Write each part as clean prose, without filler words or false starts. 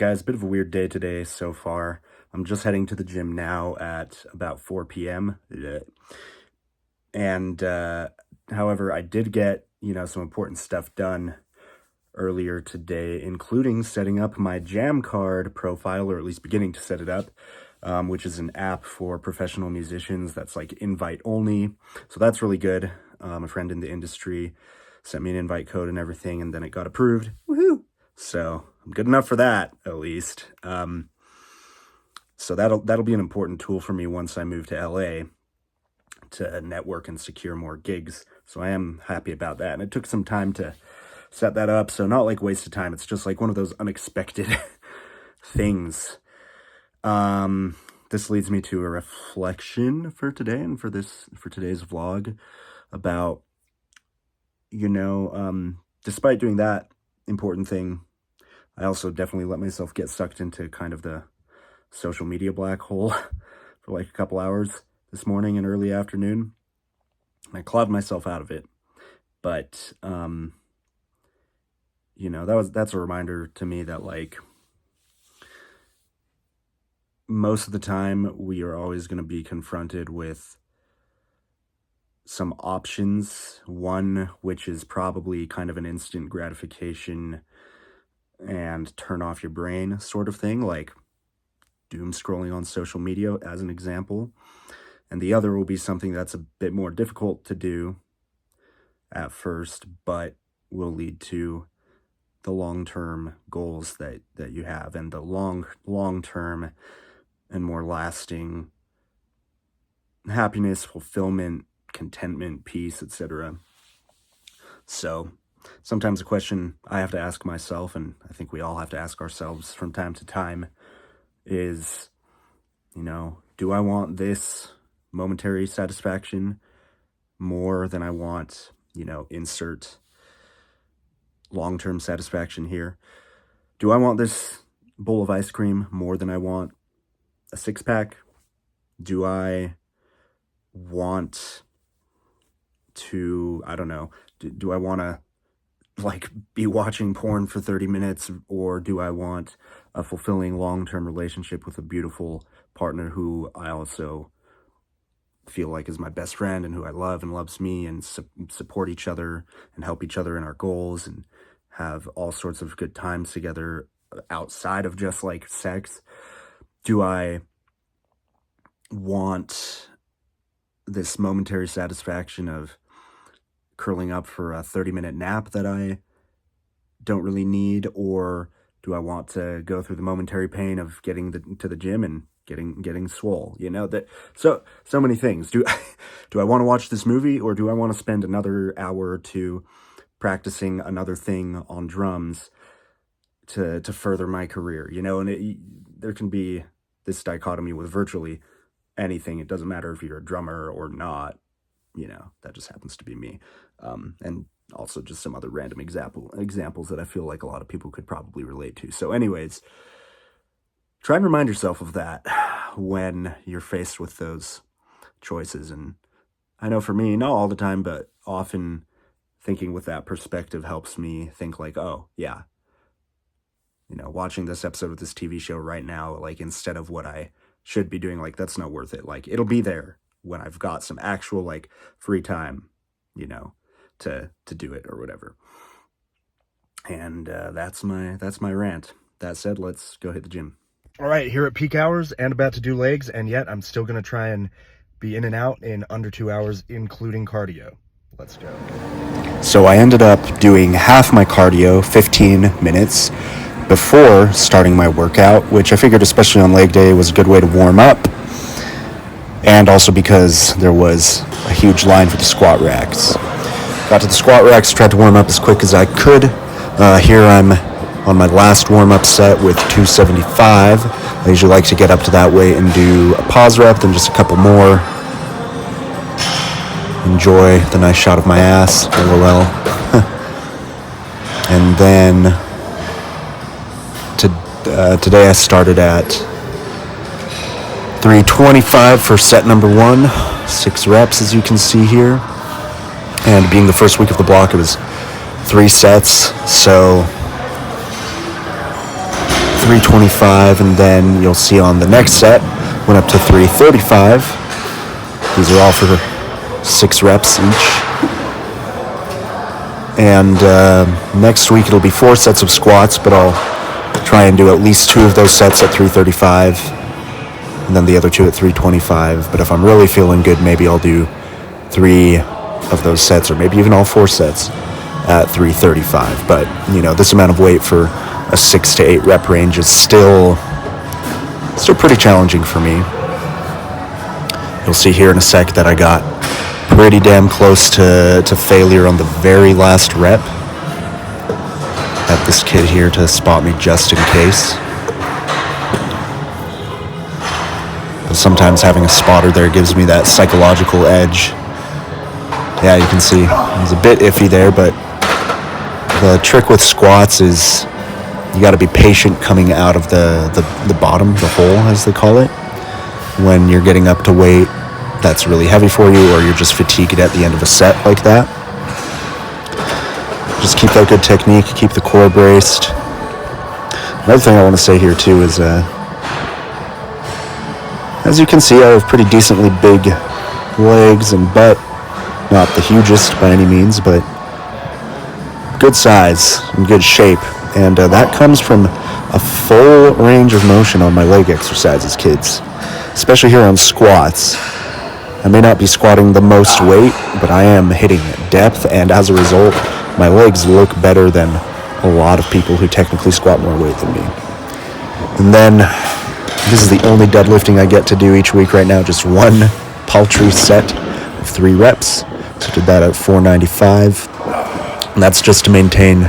guys, bit of a weird day today so far. I'm just heading to the gym now at about 4 p.m. And however, I did get, some important stuff done earlier today, including setting up my Jam Card profile, or at least beginning to set it up, which is an app for professional musicians that's like invite only. So that's really good. A friend in the industry sent me an invite code and everything, and then it got approved. Woohoo! So I'm good enough for that, at least. So that'll be an important tool for me once I move to LA to network and secure more gigs. So I am happy about that. And it took some time to set that up. So not like waste of time. It's just like one of those unexpected things. This leads me to a reflection for today and for today's vlog about, despite doing that important thing, I also definitely let myself get sucked into kind of the social media black hole for like a couple hours this morning and early afternoon. And I clawed myself out of it. But, that's a reminder to me that like most of the time we are always going to be confronted with some options. One, which is probably kind of an instant gratification and turn off your brain sort of thing, like doom scrolling on social media as an example. And the other will be something that's a bit more difficult to do at first, but will lead to the long-term goals that you have and the long-term and more lasting happiness, fulfillment, contentment, peace, etc. So sometimes a question I have to ask myself, and I think we all have to ask ourselves from time to time, is, do I want this momentary satisfaction more than I want, insert long-term satisfaction here? Do I want this bowl of ice cream more than I want a six-pack? Do I want to, do I want to be watching porn for 30 minutes, or do I want a fulfilling long-term relationship with a beautiful partner who I also feel like is my best friend and who I love and loves me, and support each other and help each other in our goals and have all sorts of good times together outside of just like sex? Do I want this momentary satisfaction of curling up for a 30-minute nap that I don't really need, or do I want to go through the momentary pain of getting to the gym and getting swole? So many things. Do I want to watch this movie, or do I want to spend another hour or two practicing another thing on drums to further my career? And there can be this dichotomy with virtually anything. It doesn't matter if you're a drummer or not. That just happens to be me. And also just some other random examples that I feel like a lot of people could probably relate to. So anyways, try and remind yourself of that when you're faced with those choices. And I know for me, not all the time, but often thinking with that perspective helps me think like, oh yeah, watching this episode of this TV show right now, like instead of what I should be doing, like that's not worth it. Like it'll be there when I've got some actual like free time, to do it or whatever. And that's my rant. That said, let's go hit the gym. All right, here at peak hours and about to do legs, and yet I'm still going to try and be in and out in under 2 hours, including cardio. Let's go. So I ended up doing half my cardio, 15 minutes, before starting my workout, which I figured, especially on leg day, was a good way to warm up. And also because there was a huge line for the squat racks. Got to the squat racks, tried to warm up as quick as I could. Here I'm on my last warm-up set with 275. I usually like to get up to that weight and do a pause rep, then just a couple more. Enjoy the nice shot of my ass, LOL. And then today I started at 325 for set number 1, 6 reps as you can see here. And being the first week of the block, it was 3 sets, so 325, and then you'll see on the next set, went up to 335. These are all for 6 reps each. And next week it'll be 4 sets of squats, but I'll try and do at least 2 of those sets at 335, and then the other 2 at 325. But if I'm really feeling good, maybe I'll do 3 of those sets, or maybe even all 4 sets at 335. But, this amount of weight for a 6 to 8 rep range is still pretty challenging for me. You'll see here in a sec that I got pretty damn close to failure on the very last rep. Got this kid here to spot me just in case. But sometimes having a spotter there gives me that psychological edge. Yeah, you can see he's a bit iffy there, but the trick with squats is you got to be patient coming out of the bottom, the hole as they call it, when you're getting up to weight that's really heavy for you, or you're just fatigued at the end of a set like that. Just keep that good technique, keep the core braced. Another thing I want to say here too is, as you can see, I have pretty decently big legs and butt. Not the hugest by any means, but good size and good shape. And that comes from a full range of motion on my leg exercises, kids. Especially here on squats. I may not be squatting the most weight, but I am hitting depth, and as a result, my legs look better than a lot of people who technically squat more weight than me. And then, this is the only deadlifting I get to do each week right now, just one paltry set of 3 reps. So I did that at 495, and that's just to maintain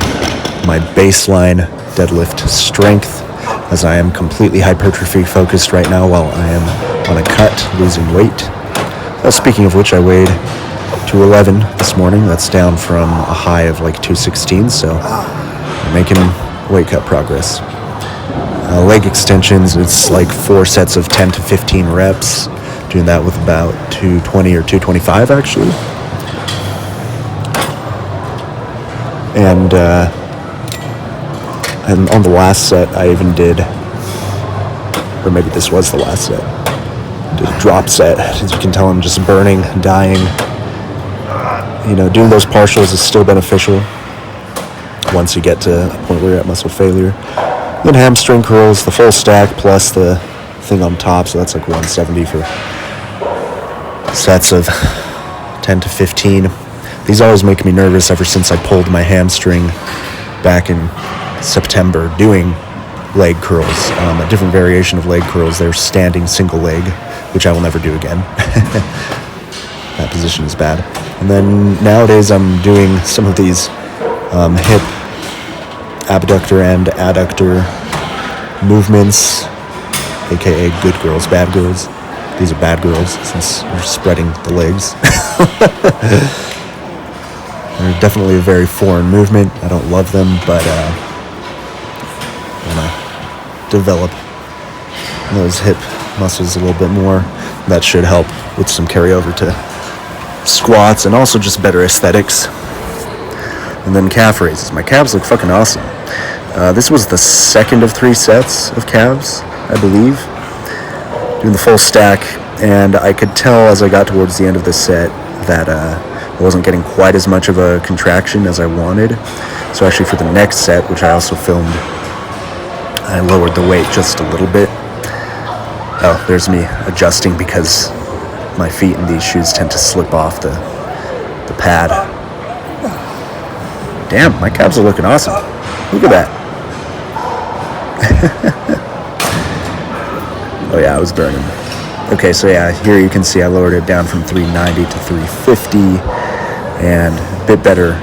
my baseline deadlift strength, as I am completely hypertrophy focused right now while I am on a cut, losing weight. Speaking of which, I weighed 211 this morning. That's down from a high of like 216, so I'm making weight cut progress. Leg extensions, it's like 4 sets of 10 to 15 reps, doing that with about 220 or 225 actually. And on the last set, I even did, or maybe this was the last set, did a drop set. As you can tell, I'm just burning, dying. Doing those partials is still beneficial once you get to a point where you're at muscle failure. Then hamstring curls, the full stack plus the thing on top, so that's like 170 for sets of 10 to 15. These always make me nervous ever since I pulled my hamstring back in September doing leg curls, a different variation of leg curls. They're standing single leg, which I will never do again. That position is bad. And then nowadays I'm doing some of these hip abductor and adductor movements, aka good girls, bad girls. These are bad girls since we're spreading the legs. They're definitely a very foreign movement. I don't love them, but I want to develop those hip muscles a little bit more. That should help with some carryover to squats and also just better aesthetics. And then calf raises. My calves look fucking awesome. This was the second of 3 sets of calves, I believe, doing the full stack, and I could tell as I got towards the end of the set that I wasn't getting quite as much of a contraction as I wanted. So actually for the next set, which I also filmed, I lowered the weight just a little bit. Oh, there's me adjusting because my feet in these shoes tend to slip off the pad. Damn, my calves are looking awesome. Look at that. Oh yeah, I was burning. Okay, so yeah, here you can see I lowered it down from 390 to 350, and a bit better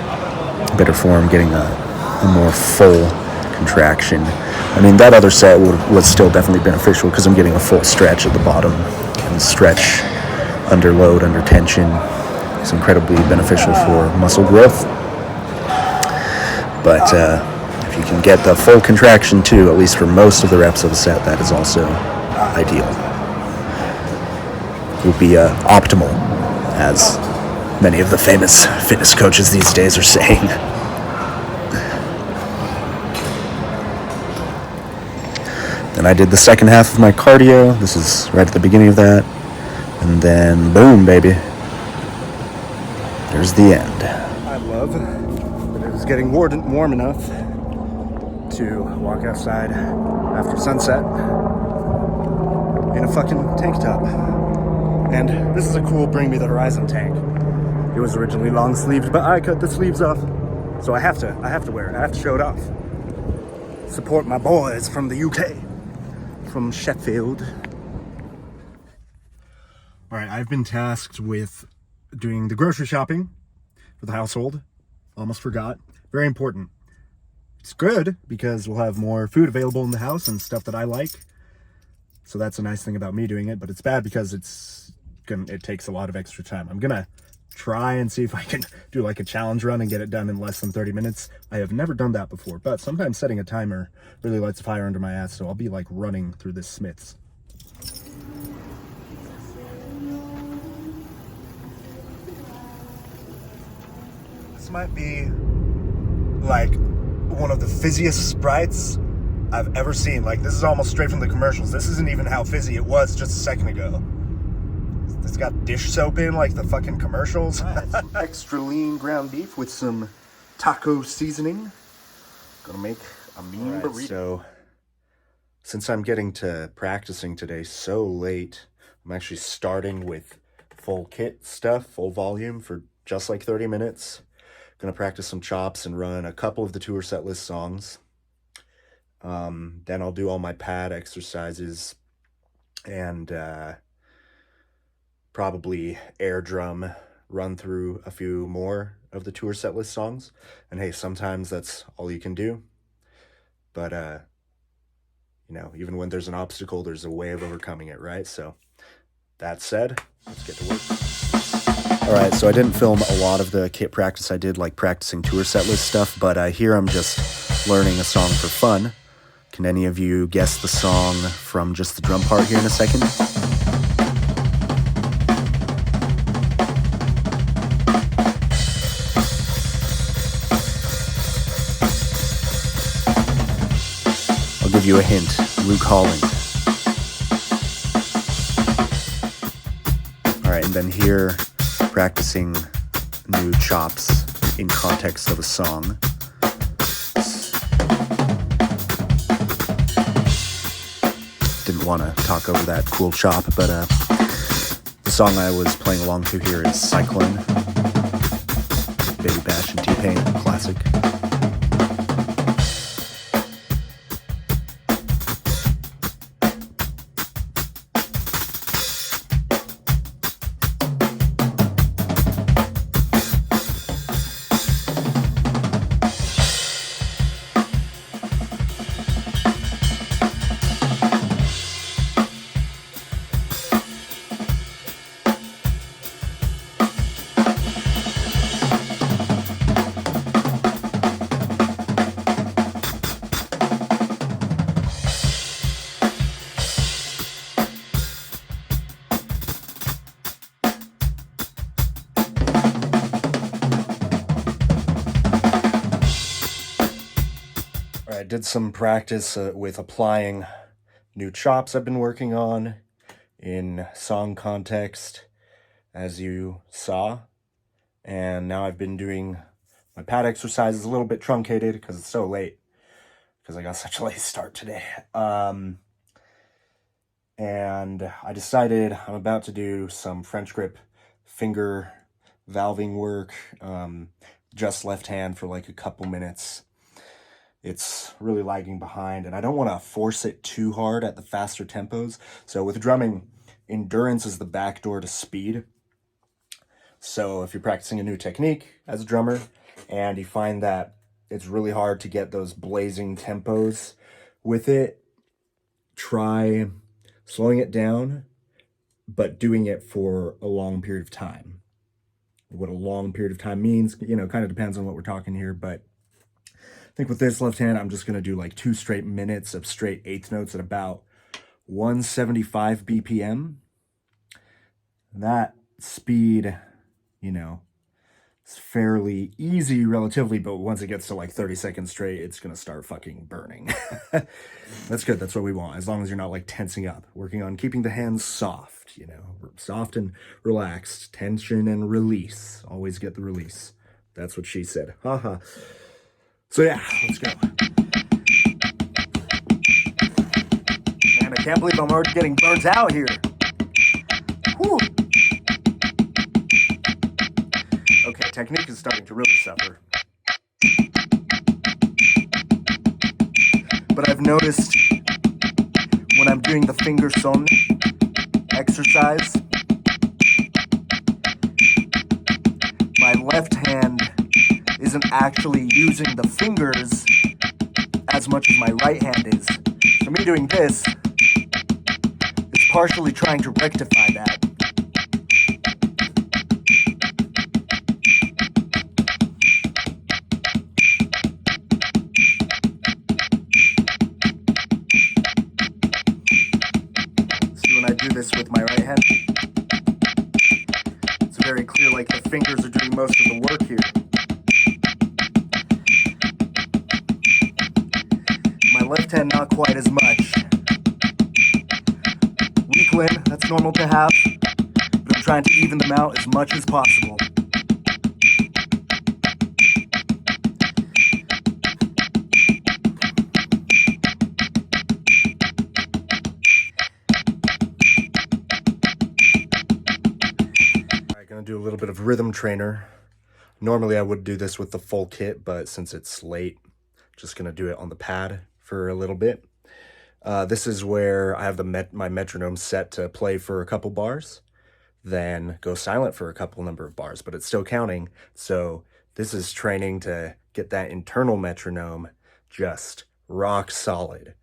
form, getting a more full contraction. I mean, that other set was still definitely beneficial because I'm getting a full stretch at the bottom, and stretch under load, under tension. It's incredibly beneficial for muscle growth. But if you can get the full contraction too, at least for most of the reps of a set, that is also ideal. It would be optimal, as many of the famous fitness coaches these days are saying. Then I did the second half of my cardio. This is right at the beginning of that. And then boom, baby. There's the end. I love that it is getting warm enough to walk outside after sunset in a fucking tank top. And this is a cool Bring Me the Horizon tank. It was originally long sleeved, but I cut the sleeves off. So I have to wear it. I have to show it off. Support my boys from the UK, from Sheffield. All right, I've been tasked with doing the grocery shopping for the household. Almost forgot. Very important. It's good because we'll have more food available in the house and stuff that I like. So that's a nice thing about me doing it, but it's bad because it takes a lot of extra time. I'm gonna try and see if I can do like a challenge run and get it done in less than 30 minutes. I have never done that before, but sometimes setting a timer really lights a fire under my ass, so I'll be like running through this Smith's. This might be like one of the fizziest Sprites I've ever seen. Like, this is almost straight from the commercials. This isn't even how fizzy it was just a second ago. It's got dish soap in like the fucking commercials. Extra lean ground beef with some taco seasoning. Gonna make a mean burrito. So, since I'm getting to practicing today so late, I'm actually starting with full kit stuff, full volume for just like 30 minutes. Gonna practice some chops and run a couple of the tour set list songs. Then I'll do all my pad exercises and probably air drum, run through a few more of the tour set list songs. And hey, sometimes that's all you can do. But, you know, even when there's an obstacle, there's a way of overcoming it, right? So that said, let's get to work. All right, so I didn't film a lot of the kit practice. I did like practicing tour set list stuff, but here I'm just learning a song for fun. Can any of you guess the song from just the drum part here in a second? I'll give you a hint. Luke Holland. All right, and then here, practicing new chops in context of a song. Didn't want to talk over that cool chop, but the song I was playing along to here is Cyclone. Baby Bash and T-Pain, classic. I did some practice with applying new chops I've been working on in song context, as you saw. And now I've been doing my pad exercises a little bit truncated because it's so late, because I got such a late start today. And I decided I'm about to do some French grip finger valving work, just left hand for like a couple minutes. It's really lagging behind, and I don't want to force it too hard at the faster tempos. So with drumming, endurance is the back door to speed. So if you're practicing a new technique as a drummer and you find that it's really hard to get those blazing tempos with it, try slowing it down, but doing it for a long period of time. What a long period of time means, you know, kind of depends on what we're talking here, but I think with this left hand, I'm just going to do like 2 straight minutes of straight eighth notes at about 175 BPM. And that speed, you know, It's fairly easy relatively, but once it gets to like 30 seconds straight, it's going to start fucking burning. That's good. That's what we want. As long as you're not like tensing up. Working on keeping the hands soft, you know, soft and relaxed. Tension and release. Always get the release. That's what she said. Haha. So yeah, let's go. Man, I can't believe I'm already getting burnt out here. Whew. Okay, technique is starting to really suffer. But I've noticed when I'm doing the finger son exercise, my left hand isn't actually using the fingers as much as my right hand is. So me doing this is partially trying to rectify that. See, when I do this with my right hand, it's very clear like the fingers are doing most of the work here. My left hand not quite as much. Weak limb, that's normal to have, but I'm trying to even them out as much as possible. Alright, gonna do a little bit of rhythm trainer. Normally I would do this with the full kit, but since it's late, just gonna do it on the pad for a little bit. This is where I have my metronome set to play for a couple bars, then go silent for a couple number of bars, but it's still counting. So this is training to get that internal metronome just rock solid.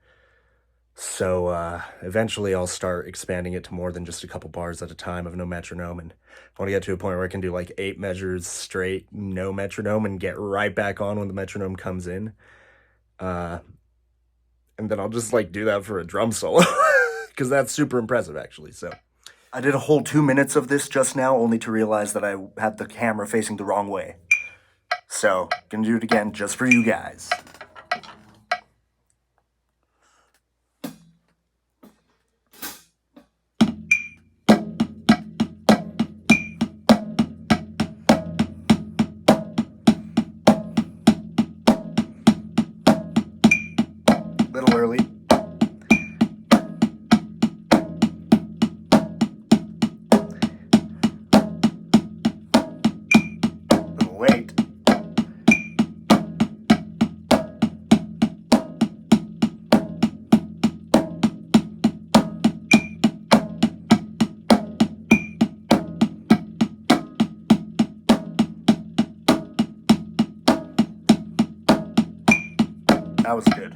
So eventually I'll start expanding it to more than just a couple bars at a time of no metronome, and I want to get to a point where I can do like 8 measures straight, no metronome, and get right back on when the metronome comes in. And then I'll just like do that for a drum solo, because that's super impressive actually. So I did a whole 2 minutes of this just now, only to realize that I had the camera facing the wrong way. So gonna do it again just for you guys. Little early. Little late. That was good.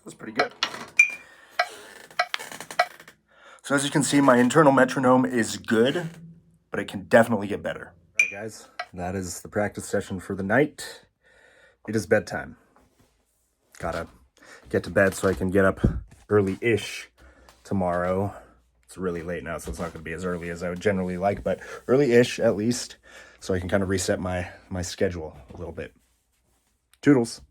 Was pretty good. So as you can see, my internal metronome is good, but it can definitely get better. All right, guys, that is the practice session for the night. It is bedtime. Gotta get to bed so I can get up early-ish tomorrow. It's really late now, so it's not gonna be as early as I would generally like, but early-ish at least, so I can kind of reset my schedule a little bit. Toodles.